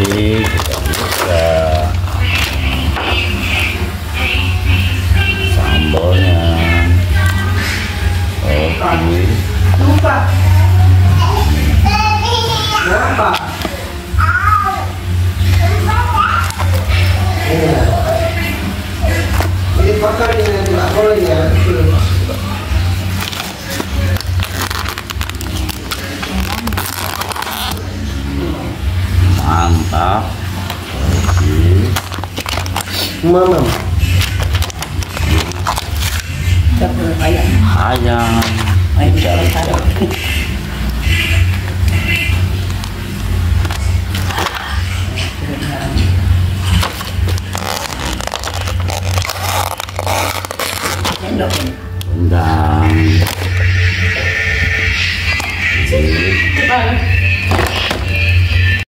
nasi juga bisa, sambalnya oke. Lupa. Berapa? Ini bakar ini tidak boleh ya. Mantap. Mamam. Ayam. Ayam.